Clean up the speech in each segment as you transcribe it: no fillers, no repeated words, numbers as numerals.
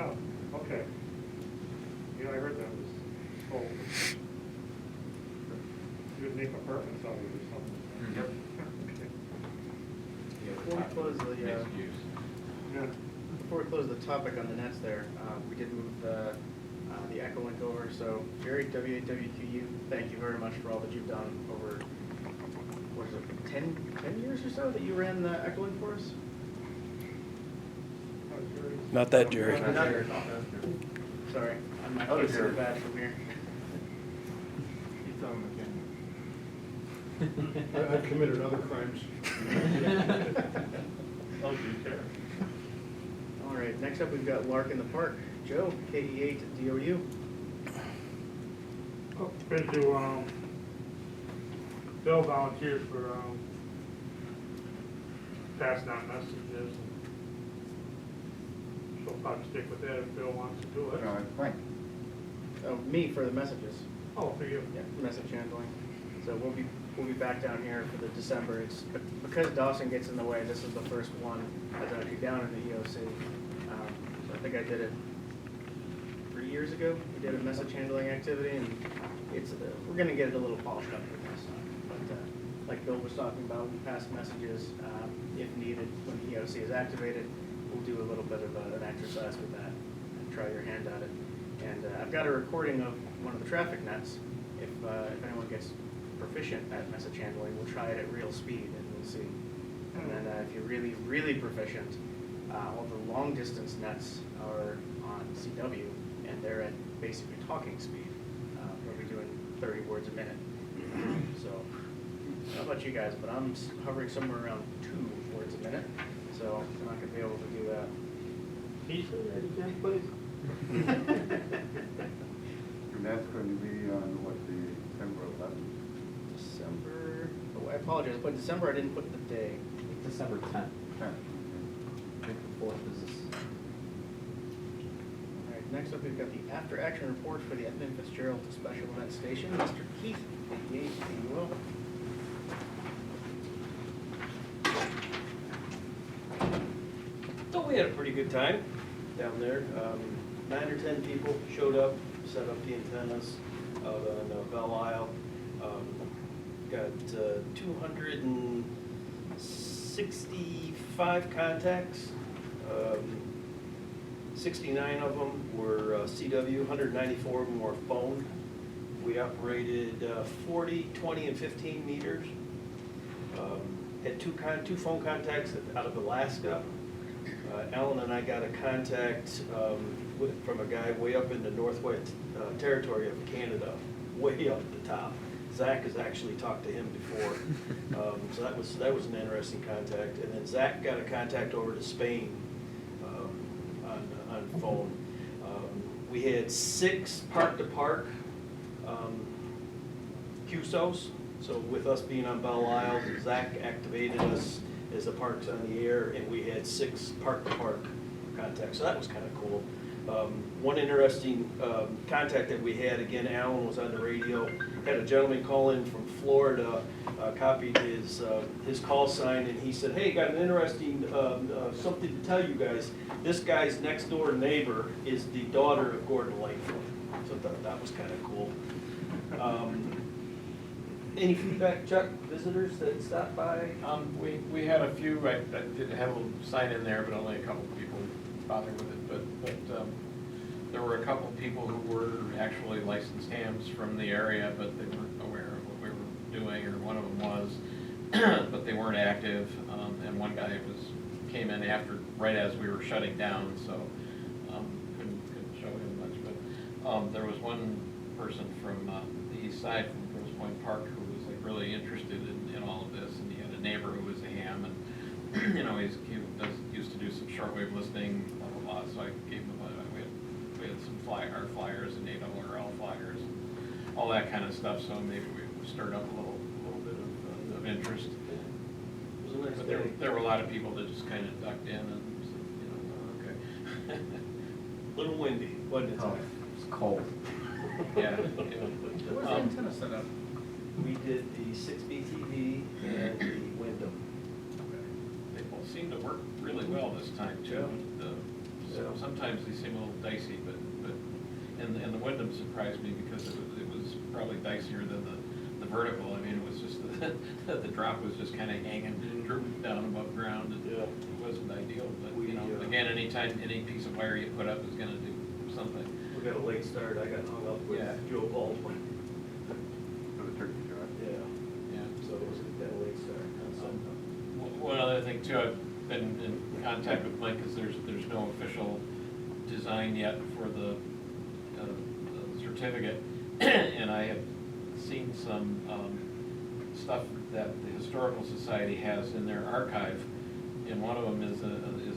yeah, okay. Yeah, I heard that was sold. You would make apartments out of it or something. Yep. Okay. Before we close the, Mixed use. Yeah. before we close the topic on the nets there, we did move the Echo Link over, so Jerry, W8WQU, thank you very much for all that you've done over, what is it, 10 years or so that you ran the Echo Link for us? Not that Jerry. Not Jerry. Sorry, I'm not Other getting Jerry. so bad from here. You tell him again. I've committed other crimes. Oh, you care. All right, next up we've got Lark in the Park. Joe, KE8DOU. Been to, Bill volunteers for, passing out messages. She'll probably stick with that if Bill wants to do it. Frank. Oh, me for the messages. Oh, for you. Yeah, message handling. So we'll be back down here for the December. It's because Dawson gets in the way. This is the first one that's actually down in the EOC. So I think I did it 3 years ago. We did a message handling activity, and it's we're going to get it a little polished up for this. But like Bill was talking about, we pass messages if needed when the EOC is activated. We'll do a little bit of an exercise with that and try your hand at it. And I've got a recording of one of the traffic nets. If anyone gets proficient at message handling, we'll try it at real speed and we'll see. And then if you're really, really proficient, all the long distance nets are on CW and they're at basically talking speed. We'll be doing 30 words a minute. So, I don't know about you guys, but I'm hovering somewhere around 2 words a minute. So I'm not going to be able to do that. He said that again, please. And that's going to be on, what, the December 11th? December, oh, I apologize, but December I didn't put the day. December 10th. 10th. I think the 4th is. All right, next up we've got the after action report for the Edmund Fitzgerald Special Event Station. Mr. Keith, 88, if you will. So we had a pretty good time down there. 9 or 10 people showed up, set up the antennas out on Belle Isle. Got 265 contacts. 69 of them were CW, 194 of them were phone. We operated 40, 20, and 15 meters. Had two phone contacts out of Alaska. Alan and I got a contact from a guy way up in the Northwest Territory of Canada, way up the top. Zach has actually talked to him before, so that was an interesting contact. And then Zach got a contact over to Spain on phone. We had 6 park-to-park QSOs. So with us being on Belle Isle, Zach activated us as the parks on the air, and we had 6 park-to-park contacts. So that was kind of cool. One interesting contact that we had, again, Alan was on the radio, had a gentleman call in from Florida, copied his call sign, and he said, hey, got an interesting something to tell you guys. This guy's next door neighbor is the daughter of Gordon Lightfoot. So that was kind of cool. Any feedback, Chuck, visitors that stopped by? We had a few, I did have a little sign in there, but only a couple of people bothered with it, but there were a couple of people who were actually licensed hams from the area, but they weren't aware of what we were doing, or one of them was, but they weren't active, and one guy came in right as we were shutting down, so couldn't show him much, but there was one person from the east side, from Grosse Pointe Park, who was like really interested in all of this, and he had a neighbor who was a ham, and you know, he used to do some shortwave listening, blah blah blah. So I gave him we had some our flyers and ARRL flyers, and all that kind of stuff. So maybe we stirred up a little bit of interest. It was a nice But day. there were a lot of people that just kind of ducked in and said, okay. A little windy, wasn't it? Oh, it's cold. Yeah. Where's the antenna set up? We did the 6BTV and the Wyndham. They both seem to work really well this time too. The Yeah. sometimes they seem a little dicey, but, and the Wyndham surprised me because it was probably dicier than the vertical. I mean, it was just, the drop was just kinda hanging, drooping down above ground. Yeah. It wasn't ideal, but, We, you know, again, anytime, any piece of wire you put up is gonna do something. We got a late start, I got hung up with Yeah. Joe Baldwin. For the turkey trot. Yeah, Yeah. so it was a late start. One other thing too, I've been in contact with Mike, because there's no official design yet for the certificate, and I have seen some stuff that the Historical Society has in their archive, and one of them is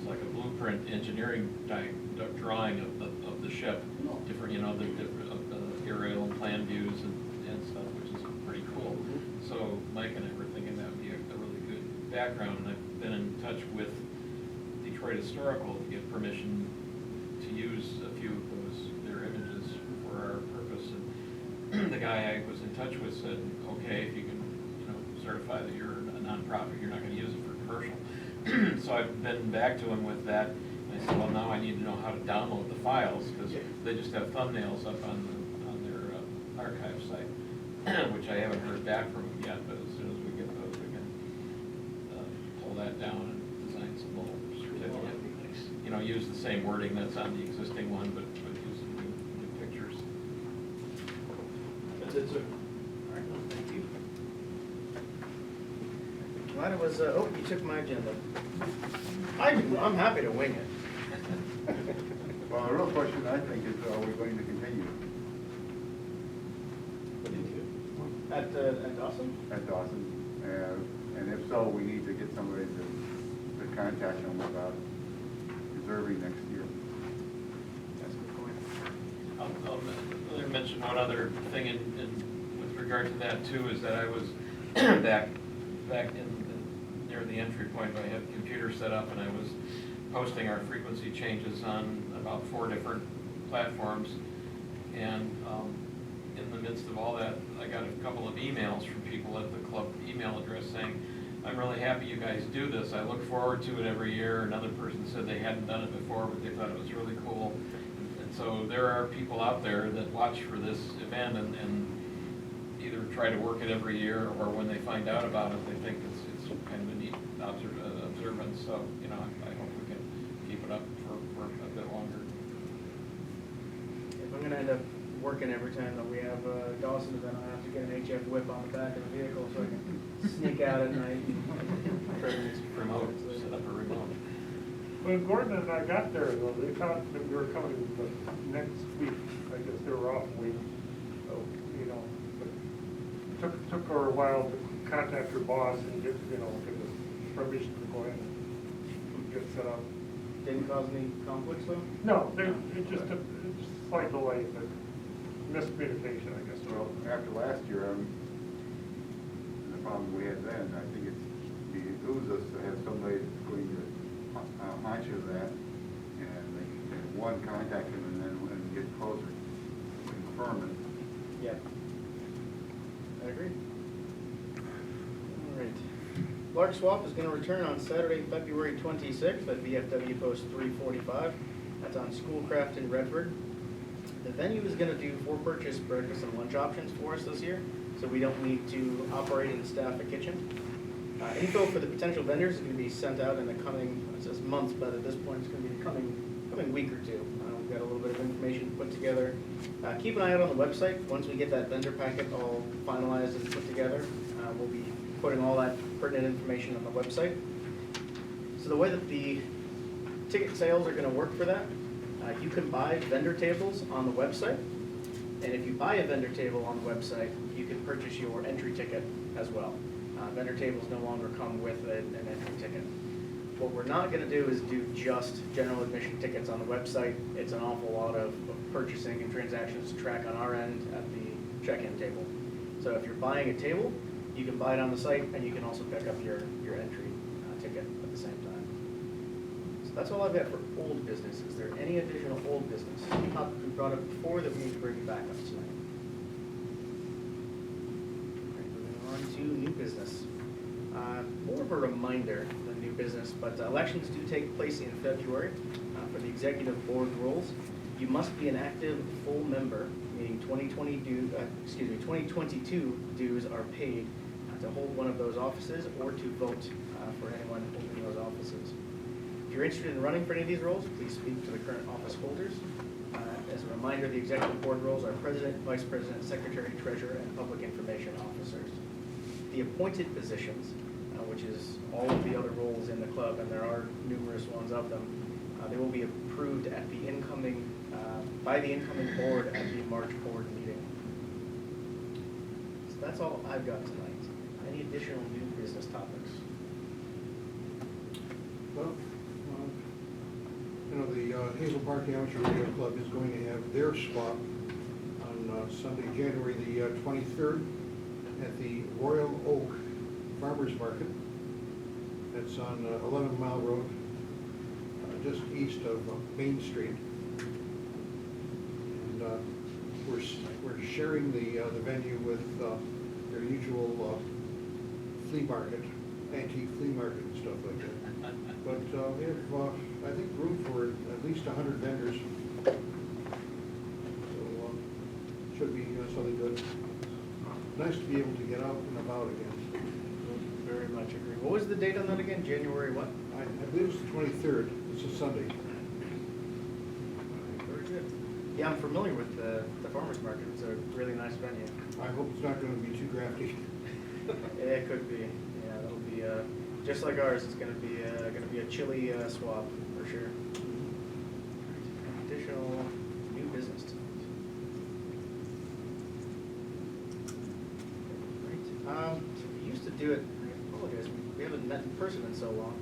like a blueprint engineering drawing of the ship, different, you know, the different aerial and plan views and stuff, which is pretty cool. So Mike and I were thinking that would be a really good background, and I've been in touch with Detroit Historical to get permission to use a few of their images for our purpose. And the guy I was in touch with said, okay, if you can, you know, certify that you're a nonprofit, you're not gonna use it for commercial. So I've been back to him with that. And I said, well, now I need to know how to download the files, because they just have thumbnails up on their archive site, which I haven't heard back from them yet, but as soon as we get those, we can pull that down and design some little certificate. You know, use the same wording that's on the existing one, but use some new pictures. That's it, sir. All right, well, thank you. Glad it was, oh, you took my agenda. I'm happy to wing it. Well, the real question, I think, is are we going to continue At Dawson? at Dawson? And if so, we need to get somebody to contact them about reserving next year. That's a good point. I'll mention one other thing with regard to that too, is that I was back near the entry point, I had the computer set up and I was posting our frequency changes on about 4 different platforms. And in the midst of all that, I got a couple of emails from people at the club email address saying, I'm really happy you guys do this. I look forward to it every year. Another person said they hadn't done it before, but they thought it was really cool. And so there are people out there that watch for this event and either try to work it every year, or when they find out about it, they think it's kind of a neat observance. So, you know, I hope we can keep it up for a bit longer. If I'm gonna end up working every time that we have a Dawson event, I have to get an HF whip on the back of the vehicle so I can sneak out at night and try to do some Remote, set up a remote. When Gordon and I got there, though, they thought that we were coming the next week. I guess they were off a week, so, you know, but took her a while to contact her boss and get, you know, get the permission to go in and get set up. Didn't cause any conflicts though? No, it just took, it's just a slight delay, but miscommunication, I guess. Well, after last year, the problem we had then, I think it behooves us to have somebody that's going to monitor that, and one, contact him, and then when we get closer, confirm it. Yeah. I agree. All right. Lark Swap is going to return on Saturday, February 26th at VFW Post 345. That's on Schoolcraft in Redford. The venue is going to do for-purchase breakfast and lunch options for us this year, so we don't need to operate and staff a kitchen. Info for the potential vendors is going to be sent out in the coming, it says months, but at this point it's going to be the coming week or two. We've got a little bit of information put together. Keep an eye out on the website. Once we get that vendor packet all finalized and put together, we'll be putting all that pertinent information on the website. So the way that the ticket sales are going to work for that, you can buy vendor tables on the website, and if you buy a vendor table on the website, you can purchase your entry ticket as well. Vendor tables no longer come with an entry ticket. What we're not going to do is do just general admission tickets on the website. It's an awful lot of purchasing and transactions to track on our end at the check-in table. So if you're buying a table, you can buy it on the site, and you can also pick up your entry ticket at the same time. So that's all I've got for old business. Is there any additional old business? Any topic we brought up before that we need to bring back up tonight? On to new business. More of a reminder than new business, but elections do take place in February for the executive board roles. You must be an active full member, meaning 2022 dues are paid to hold one of those offices or to vote for anyone holding those offices. If you're interested in running for any of these roles, please speak to the current office holders. As a reminder, the executive board roles are president, vice president, secretary, treasurer, and public information officers. The appointed positions, which is all of the other roles in the club, and there are numerous ones of them, they will be approved at the incoming, by the incoming board at the March board meeting. So that's all I've got tonight. Any additional new business topics? Well, you know, the Hazel Park Amateur Radio Club is going to have their swap on Sunday, January the 23rd at the Royal Oak Farmers Market. That's on 11 Mile Road, just east of Main Street. And we're sharing the venue with their usual flea market, antique flea market and stuff like that. But we have, I think, room for at least 100 vendors. So should be something good. Nice to be able to get out and about again. Very much agree. What was the date on that again? January what? I believe it's the 23rd. It's a Sunday. Very good. Yeah, I'm familiar with the farmers market. It's a really nice venue. I hope it's not going to be too drafty. Yeah, it could be. Yeah, that'll be just like ours. It's going to be a chilly swap for sure. Additional new business tonight. Right. We used to do it. I apologize. We haven't met in person in so long.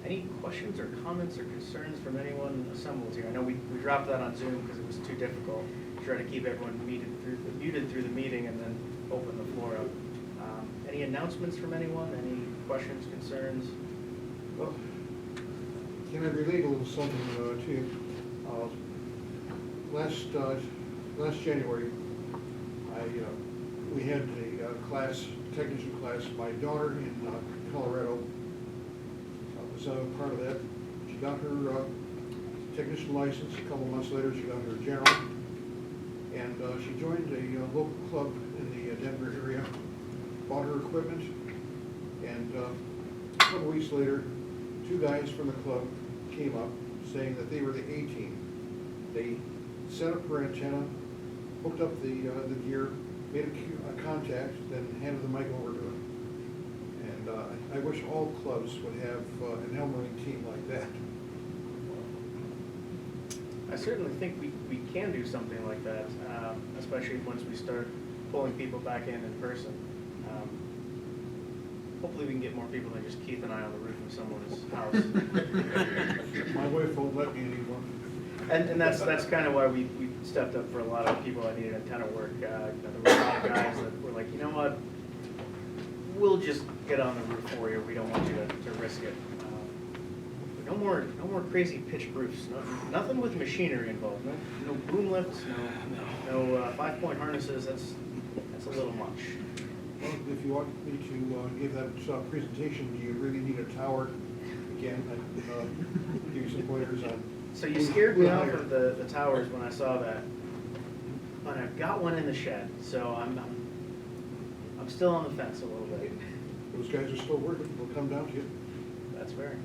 Any questions or comments or concerns from anyone assembled here? I know we dropped that on Zoom because it was too difficult. Try to keep everyone muted through the meeting and then open the floor up. Any announcements from anyone? Any questions, concerns? Well, can I relate a little something to you? Last January, we had a class, technician class. My daughter in Colorado was part of that. She got her technician license. A couple months later, she got her general. And she joined a local club in the Denver area, bought her equipment, and a couple weeks later, two guys from the club came up saying that they were the A-team. They set up her antenna, hooked up the gear, made a contact, then handed the mic over to her. And I wish all clubs would have an Elmering team like that. I certainly think we can do something like that, especially once we start pulling people back in person. Hopefully we can get more people than just Keith and I on the roof of someone's house. My wife won't let me anymore. And that's kind of why we stepped up for a lot of people that needed antenna work. There were a lot of guys that were like, you know what, we'll just get on the roof for you. We don't want you to risk it. No more crazy pitched roofs. Nothing with machinery involved. No boom lifts. No 5-point harnesses. That's a little much. Well, if you want me to give that presentation, do you really need a tower? Again, give you some pointers on. So you scared me off of the towers when I saw that, but I've got one in the shed, so I'm still on the fence a little bit. Those guys are still working. We'll come down to you. That's fair.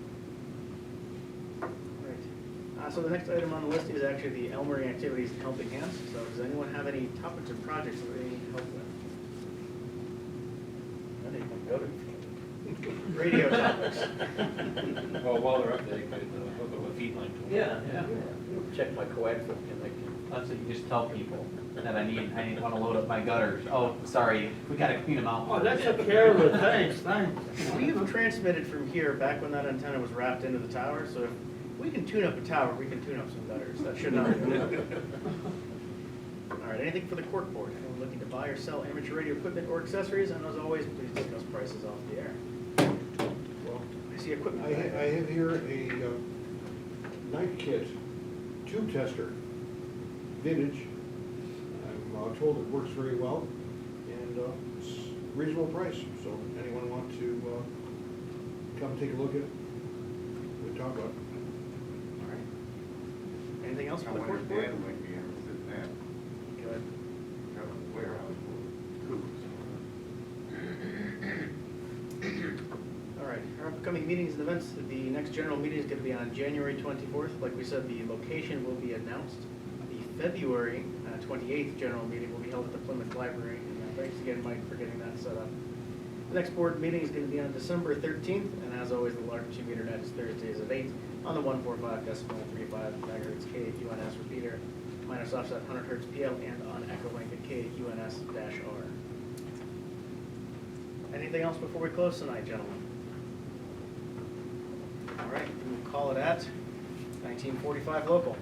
Right. So the next item on the list is actually the Elmering Activities Helping Hands. So does anyone have any topics or projects that they need help with? I think we'll go to radio topics. Well, while they're up there, you could hook up a feed line to them. Yeah. Check my coaxial connection. That's what you just tell people, that I want to load up my gutters. Oh, sorry, we gotta clean them out. Oh, that took care of it, thanks. We've transmitted from here back when that antenna was wrapped into the tower, so if we can tune up a tower, we can tune up some gutters. That should not be bad. All right, anything for the cork board? Anyone looking to buy or sell amateur radio equipment or accessories? And as always, please discuss prices off the air. Well, I see equipment. I have here a night kit tube tester, vintage. I'm told it works very well, and it's reasonable price. So anyone want to come take a look at it? We'll talk about it. All right. Anything else I for the wonder court if board? Dan might be interested in that. Good. Got a warehouse full of tools. All right, our upcoming meetings and events, the next general meeting is going to be on January 24th. Like we said, the location will be announced. The February 28th general meeting will be held at the Plymouth Library. And thanks again, Mike, for getting that set up. The next board meeting is going to be on December 13th, and as always, the large 2-meter net is Thursdays at 8 on the 145.35 megahertz KUNS repeater, minus offset 100 hertz PL, and on Echo Link at KUNS-R. Anything else before we close tonight, gentlemen? All right, we'll call it at 1945 local.